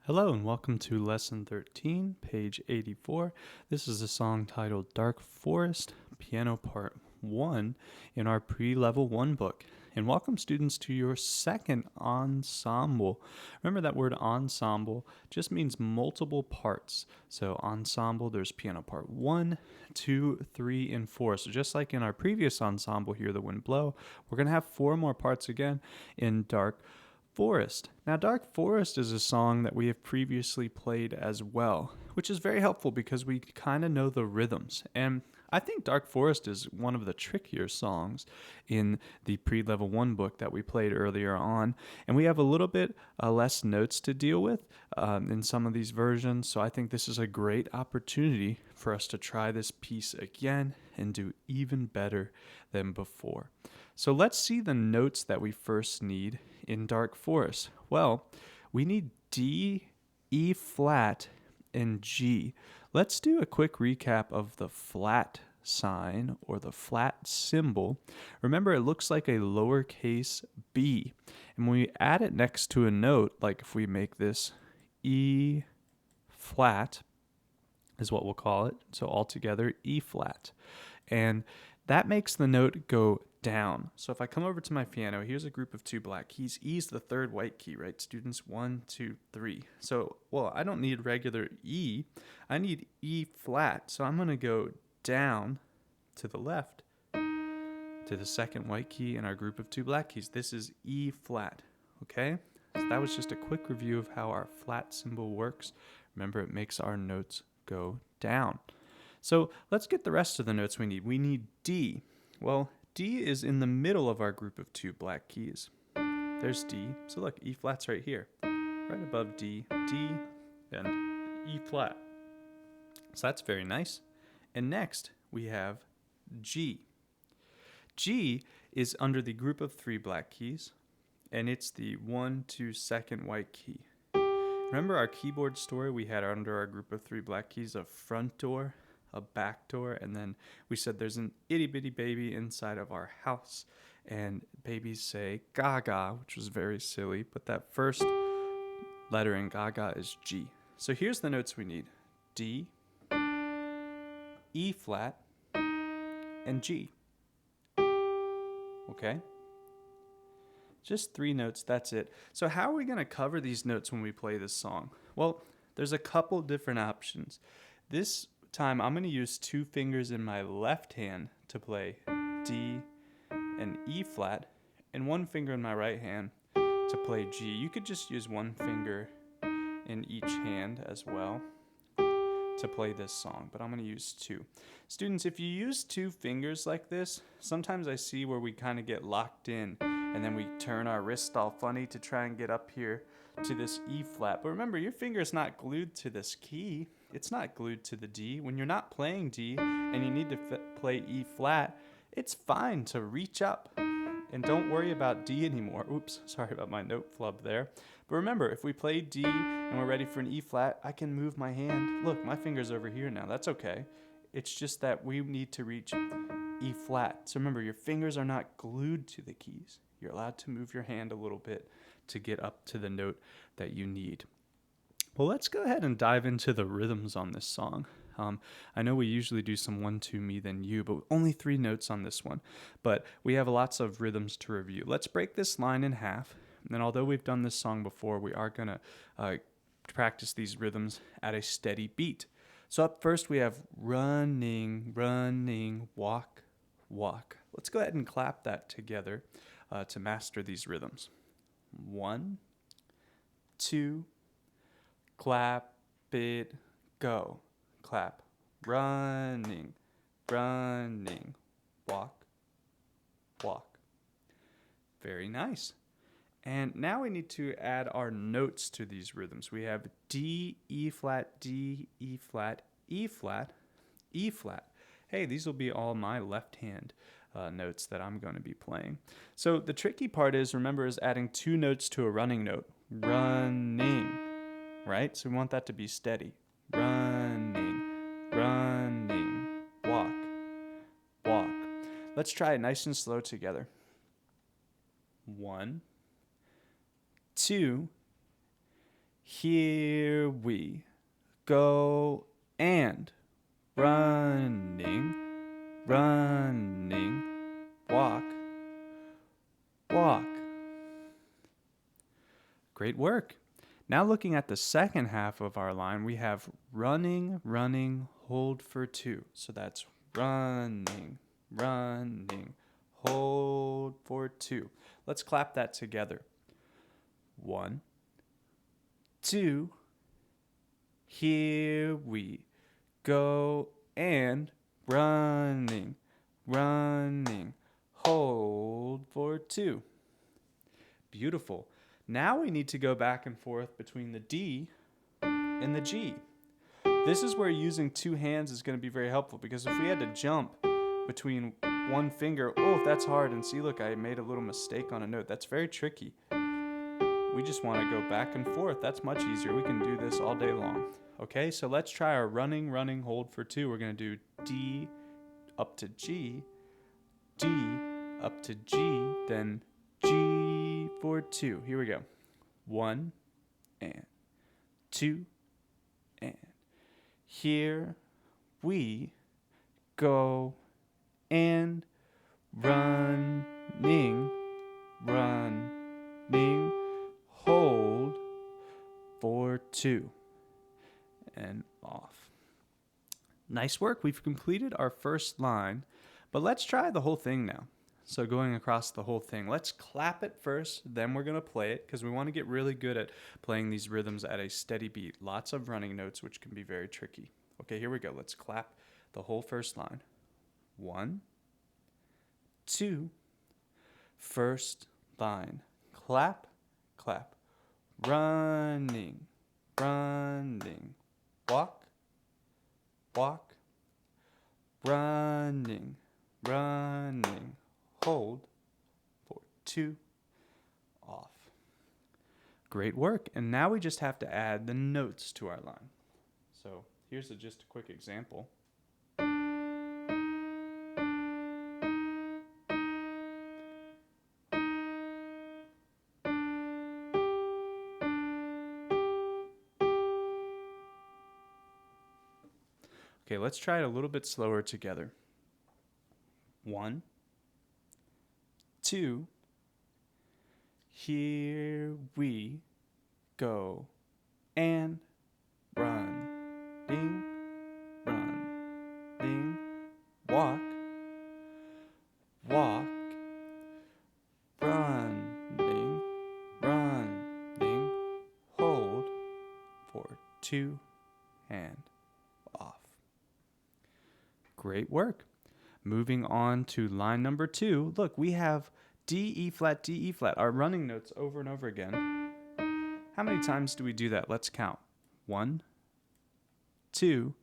Hello and welcome to Lesson 13, page 84. This is a song titled Dark Forest, Piano Part 1 in our Pre-Level 1 book. And welcome students to your second ensemble. Remember that word ensemble just means multiple parts. So ensemble, there's piano part 1, 2, 3, and 4. So just like in our previous ensemble here, The Wind Blow, we're going to have 4 more parts again in Dark Forest. Now, Dark Forest is a song that we have previously played as well, which is very helpful because we kind of know the rhythms. And I think Dark Forest is one of the trickier songs in the pre-level 1 book that we played earlier on. And we have a little bit less notes to deal with in some of these versions. So I think this is a great opportunity for us to try this piece again and do even better than before. So let's see the notes that we first need in Dark Forest. Well, we need D, E flat, and G. Let's do a quick recap of the flat sign or the flat symbol. Remember, it looks like a lowercase b. And when we add it next to a note, like if we make this E flat, is what we'll call it. So altogether, E flat. And that makes the note go down. So if I come over to my piano, here's a group of 2 black keys. E is the 3rd white key, right, students? 1, 2, 3. So, well, I don't need regular E. I need E flat. So I'm going to go down to the left to the 2nd white key in our group of 2 black keys. This is E flat, okay? So that was just a quick review of how our flat symbol works. Remember, it makes our notes go down. So let's get the rest of the notes we need. We need D. Well, D is in the middle of our group of 2 black keys. There's D. So look, E flat's right here, right above D, D, and E flat. So that's very nice. And next we have G. G is under the group of 3 black keys, and it's the 1, 2, 2nd white key. Remember our keyboard story? We had under our group of 3 black keys a front door, a back door, and then we said there's an itty bitty baby inside of our house, and babies say gaga, which was very silly, but that first letter in gaga is G. So here's the notes we need: D, E flat, and G. Okay? Just 3 notes, that's it. So how are we going to cover these notes when we play this song? Well, there's a couple different options. This time I'm going to use 2 fingers in my left hand to play D and E flat, and 1 finger in my right hand to play G. You could just use 1 finger in each hand as well to play this song, but I'm going to use 2. Students, if you use 2 fingers like this, sometimes I see where we kind of get locked in and then we turn our wrist all funny to try and get up here to this E flat. But remember, your finger is not glued to this key. It's not glued to the D. When you're not playing D and you need to play E flat, it's fine to reach up and don't worry about D anymore. Oops, sorry about my note flub there. But remember, if we play D and we're ready for an E flat, I can move my hand. Look, my finger's over here now. That's okay. It's just that we need to reach E flat. So remember, your fingers are not glued to the keys. You're allowed to move your hand a little bit to get up to the note that you need. Well, let's go ahead and dive into the rhythms on this song. I know we usually do some 1, 2, me, then you, but only 3 notes on this one. But we have lots of rhythms to review. Let's break this line in half. And although we've done this song before, we are going to practice these rhythms at a steady beat. So up first we have running, running, walk, walk. Let's go ahead and clap that together to master these rhythms. 1, 2, clap it, go. Clap, running, running, walk, walk. Very nice. And now we need to add our notes to these rhythms. We have D, E flat, D, E flat, E flat, E flat. Hey, these will be all my left hand notes that I'm going to be playing. So the tricky part is, remember, is adding 2 notes to a running note. Running, right? So we want that to be steady. Running, running, walk, walk. Let's try it nice and slow together. 1, 2, Here we go and running, running, walk, walk. Great work. Now looking at the second half of our line, we have running, running, hold for 2. So that's running, running, hold for 2. Let's clap that together. 1, 2, here we go and running, running, hold for 2. Beautiful. Now we need to go back and forth between the D and the G. This is where using 2 hands is going to be very helpful, because if we had to jump between one finger, oh, that's hard. And see, look, I made a little mistake on a note. That's very tricky. We just want to go back and forth. That's much easier. We can do this all day long. Okay, so let's try our running, running, hold for 2. We're going to do D up to G, D up to G, then G for 2. Here we go. 1 and 2 and here we go and running, running, hold for 2 and off. Nice work. We've completed our first line, but let's try the whole thing now. So going across the whole thing, let's clap it first, then we're going to play it, because we want to get really good at playing these rhythms at a steady beat. Lots of running notes, which can be very tricky. Okay, here we go. Let's clap the whole first line. 1, 2, first line. Clap, clap. Running, running. Walk, walk. Running, running. Hold for 2, off. Great work. And now we just have to add the notes to our line. So here's just a quick example. Okay, let's try it a little bit slower together. 1, 2, here we go and run, ding, run, ding, walk, walk, run, ding, hold for 2 and off. Great work. Moving on to line number 2. Look, we have D, E flat, D, E flat, our running notes over and over again. How many times do we do that? Let's count. 1, 2,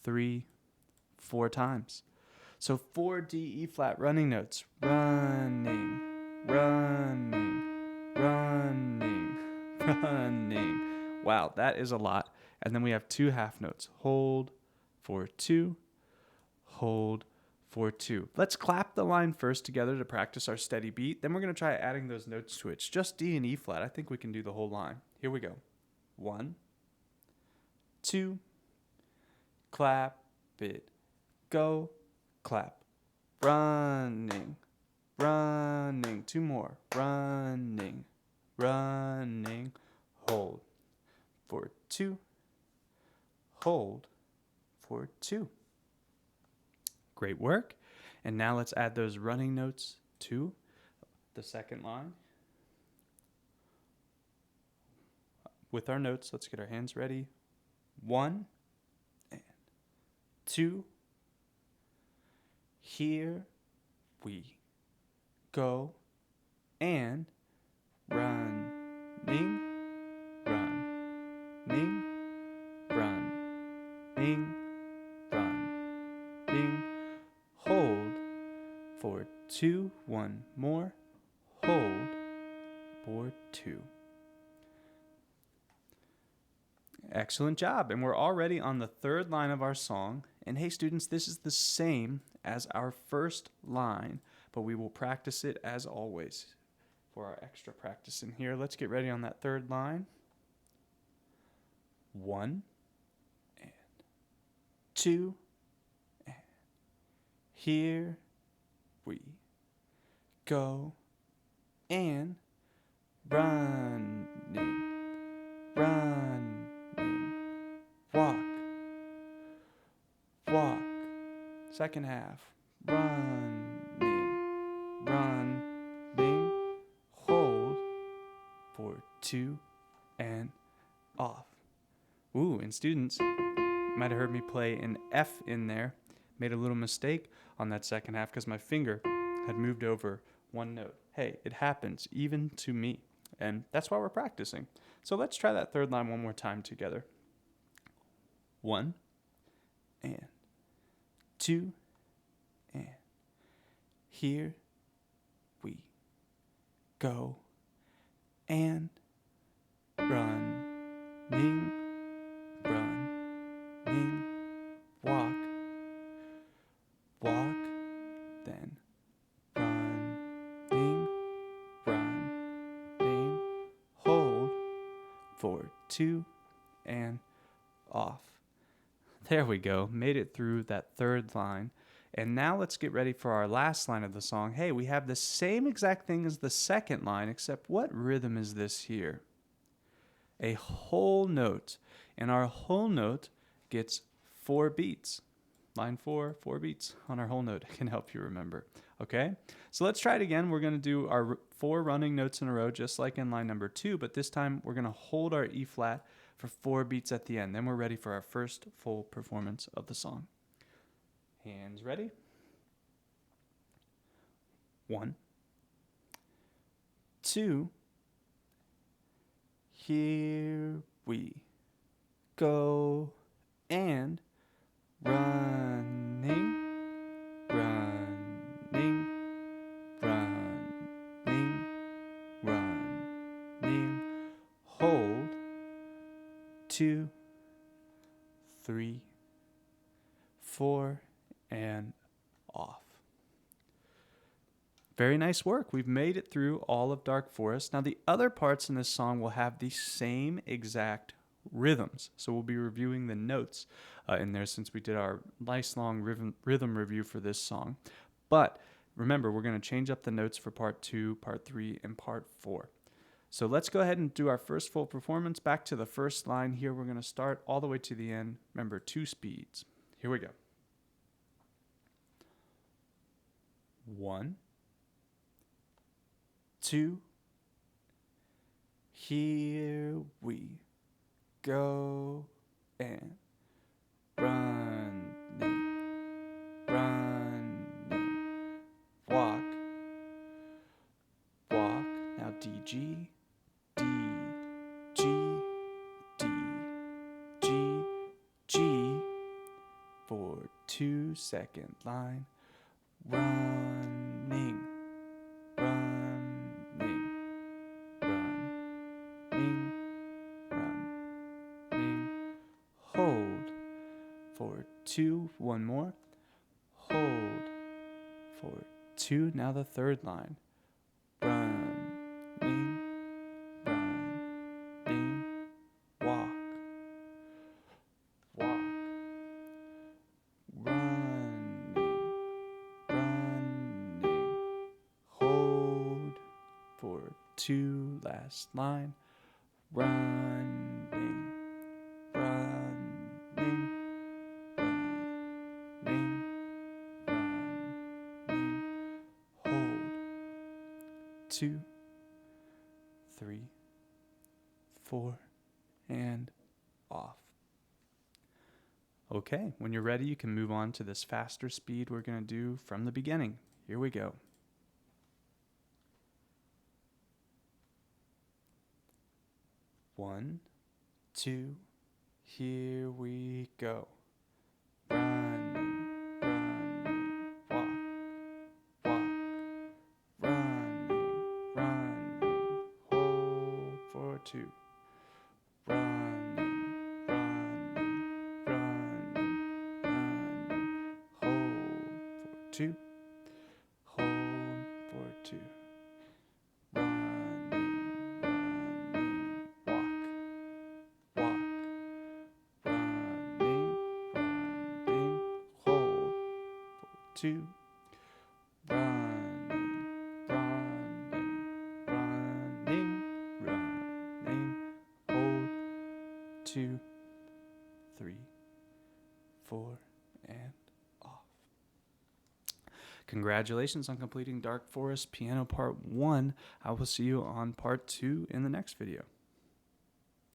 3, 4 times. So 4 D, E flat running notes. Running, running, running, running. Wow, that is a lot. And then we have 2 half notes. Hold for 2. Hold for 2. Let's clap the line first together to practice our steady beat. Then we're going to try adding those notes to it. It's just D and E flat. I think we can do the whole line. Here we go. 1, 2, clap it, go, clap, running, running, 2 more, running, running, hold for 2, hold for 2. Great work. And now let's add those running notes to the second line. With our notes, let's get our hands ready. 1 and 2. Here we go and running, running, running, running. Hold for 2. 1 more. Hold for 2. Excellent job. And we're already on the third line of our song. And hey, students, this is the same as our first line, but we will practice it as always for our extra practice in here. Let's get ready on that third line. 1 and 2 and here we go and running, running, walk, walk. Second half, running, running, hold for 2 and off. Ooh, and students, you might have heard me play an F in there. Made a little mistake on that second half because my finger had moved over one note. Hey, it happens even to me. And that's why we're practicing. So let's try that third line one more time together. 1 and 2 and here we go and running, running, walk, walk, then running, running, hold for 2 and off. There we go. Made it through that third line. And now let's get ready for our last line of the song. Hey, we have the same exact thing as the second line, except what rhythm is this here? A whole note. And our whole note gets 4 beats. Line 4, 4 beats on our whole note. It can help you remember. Okay? So let's try it again. We're going to do our 4 running notes in a row, just like in line number 2, but this time we're going to hold our E flat for 4 beats at the end. Then we're ready for our first full performance of the song. Hands ready? 1, 2, here we go and running, running, running, running, hold, 2, 3, 4, and off. Very nice work. We've made it through all of Dark Forest. Now the other parts in this song will have the same exact rhythms. So we'll be reviewing the notes in there since we did our nice long rhythm review for this song. But remember, we're going to change up the notes for part 2, part 3, and part 4. So let's go ahead and do our first full performance. Back to the first line here. We're going to start all the way to the end. Remember, 2 speeds. Here we go. 1, 2, here we go and running, running, walk, walk. Now D, G, D, G, D, G, G, for 2 second line, running, running, running, running, hold for 2, one more, hold for 2, now the third line, running, running, walk, walk, running, running, hold for 2, last line, running, running, running, running, hold, 2, 3, 4, and off. Okay, when you're ready, you can move on to this faster speed we're going to do from the beginning. Here we go. 1, 2, here we go. Running, running, walk, walk, running, running, hold for 2. Running, running, running, running, hold for 2. Hold for 2. Running, running, walk, walk, 2. Running, running, running, running. Hold. 2, 3, 4, and off. Congratulations on completing Dark Forest Piano Part 1. I will see you on Part 2 in the next video.